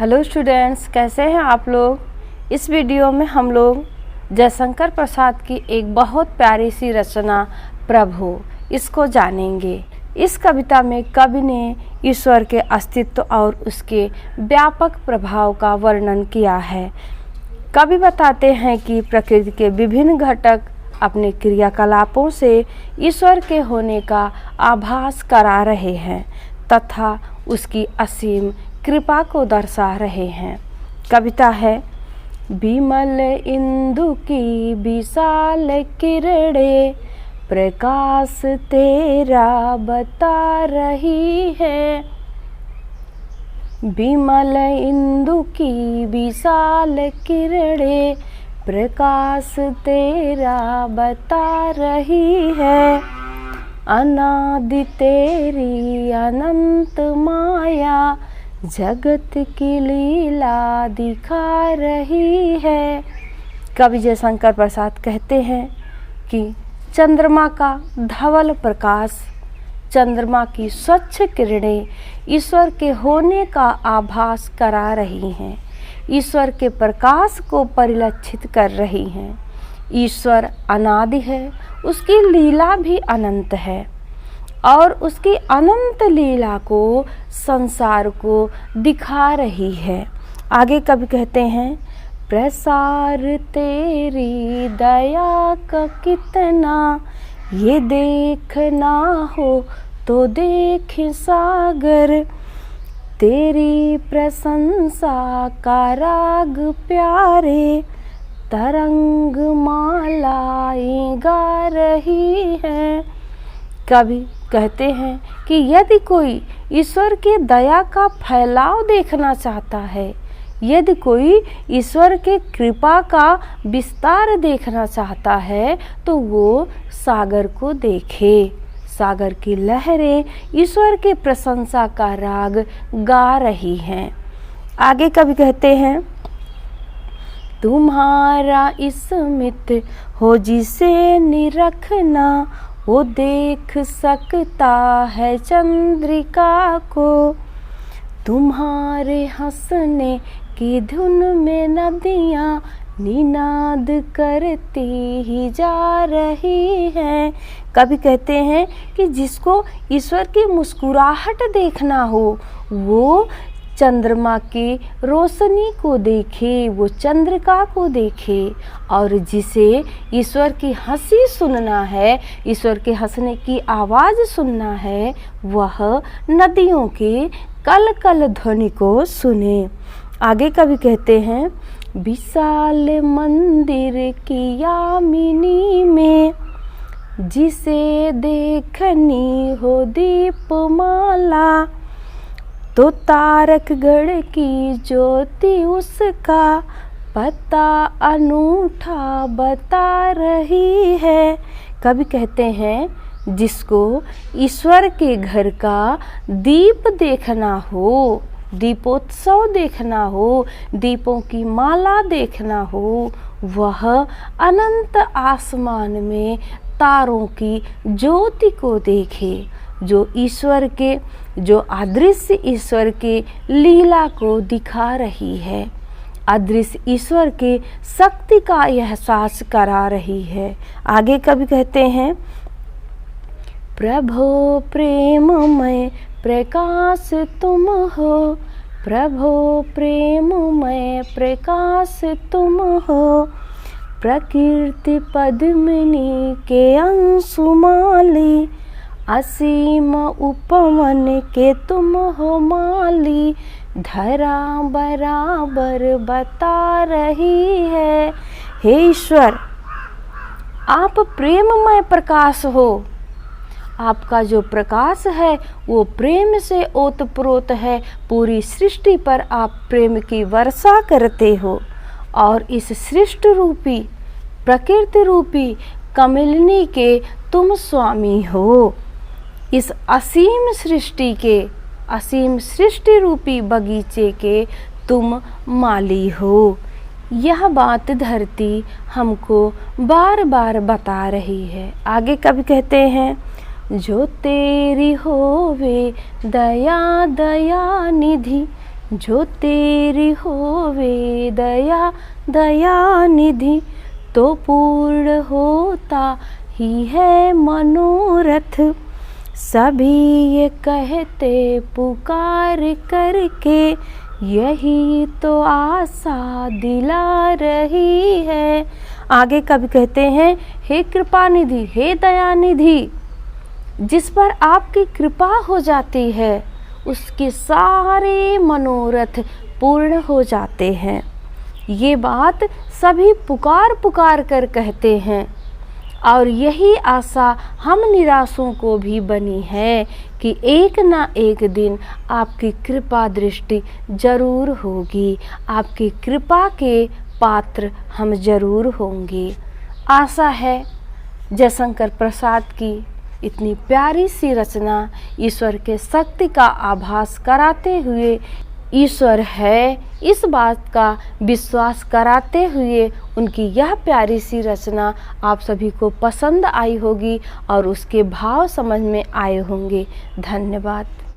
Hello students, कैसे हैं आप लोग। इस वीडियो में हम लोग जयशंकर प्रसाद की एक बहुत प्यारी सी रचना प्रभु इसको जानेंगे। इस कविता में कवि ने ईश्वर के अस्तित्व और उसके व्यापक प्रभाव का वर्णन किया है। कवि बताते हैं कि प्रकृति के विभिन्न घटक अपने क्रियाकलापों से ईश्वर के होने का आभास करा रहे हैं तथा उसकी असीम कृपा को दर्शा रहे हैं। कविता है। विमल इंदु की विशाल किरणें प्रकाश तेरा बता रही है। विमल इंदु की विशाल किरणें प्रकाश तेरा बता रही है। अनादि तेरी अनंत माया जगत की लीला दिखा रही है। कवि जयशंकर प्रसाद कहते हैं कि चंद्रमा का धवल प्रकाश, चंद्रमा की स्वच्छ किरणें ईश्वर के होने का आभास करा रही हैं, ईश्वर के प्रकाश को परिलक्षित कर रही हैं। ईश्वर अनादि है, उसकी लीला भी अनंत है और उसकी अनंत लीला को संसार को दिखा रही है। आगे कवि कहते हैं, प्रसार तेरी दया का कितना ये देखना हो तो देख सागर, तेरी प्रशंसा का राग प्यारे तरंग मालाएं गा रही है। कवि कहते हैं कि यदि कोई ईश्वर की दया का फैलाव देखना चाहता है, यदि कोई ईश्वर के कृपा का विस्तार देखना चाहता है तो वो सागर को देखे। सागर की लहरें ईश्वर की प्रशंसा का राग गा रही हैं। आगे कवि कहते हैं, तुम्हारा स्मित हो जिसे निरखना वो देख सकता है चंद्रिका को, तुम्हारे हंसने की धुन में नदियाँ निनाद करती ही जा रही हैं। कवि कहते हैं कि जिसको ईश्वर की मुस्कुराहट देखना हो वो चंद्रमा की रोशनी को देखे, वो चंद्रिका को देखे, और जिसे ईश्वर की हंसी सुनना है, ईश्वर के हंसने की आवाज़ सुनना है, वह नदियों के कल कल ध्वनि को सुने। आगे कवि कहते हैं, विशाल मंदिर की यामिनी में जिसे देखनी हो दीपमाला, तो तारकगढ़ की ज्योति उसका पता अनूठा बता रही है। कवि कहते हैं जिसको ईश्वर के घर का दीप देखना हो, दीपोत्सव देखना हो, दीपों की माला देखना हो, वह अनंत आसमान में तारों की ज्योति को देखे, जो ईश्वर के, जो अदृश्य ईश्वर के लीला को दिखा रही है, अदृश्य ईश्वर के शक्ति का एहसास करा रही है। आगे कवि कहते हैं, प्रभो प्रेममय प्रकाश तुम हो, प्रभो प्रेममय प्रकाश तुम हो, प्रकृति पद्मिनी के अंशुमाली, असीम उपवन के तुम हो माली, धरा बराबर बता रही है। हे ईश्वर, आप प्रेममय प्रकाश हो, आपका जो प्रकाश है वो प्रेम से ओतप्रोत है। पूरी सृष्टि पर आप प्रेम की वर्षा करते हो और इस सृष्टि रूपी, प्रकृति रूपी कमलिनी के तुम स्वामी हो। इस असीम सृष्टि के, असीम सृष्टि रूपी बगीचे के तुम माली हो। यह बात धरती हमको बार बार बता रही है। आगे कवि कहते हैं, जो तेरी होवे दया दया निधि, जो तेरी होवे दया दया निधि, तो पूर्ण होता ही है मनोरथ। सभी ये कहते पुकार करके, यही तो आशा दिला रही है। आगे कवि कहते हैं, हे कृपा निधि, हे दया निधि, जिस पर आपकी कृपा हो जाती है उसके सारे मनोरथ पूर्ण हो जाते हैं। ये बात सभी पुकार पुकार कर कहते हैं, और यही आशा हम निराशों को भी बनी है कि एक ना एक दिन आपकी कृपा दृष्टि जरूर होगी, आपकी कृपा के पात्र हम जरूर होंगे। आशा है जयशंकर प्रसाद की इतनी प्यारी सी रचना ईश्वर के शक्ति का आभास कराते हुए, ईश्वर है इस बात का विश्वास कराते हुए उनकी यह प्यारी सी रचना आप सभी को पसंद आई होगी और उसके भाव समझ में आए होंगे। धन्यवाद।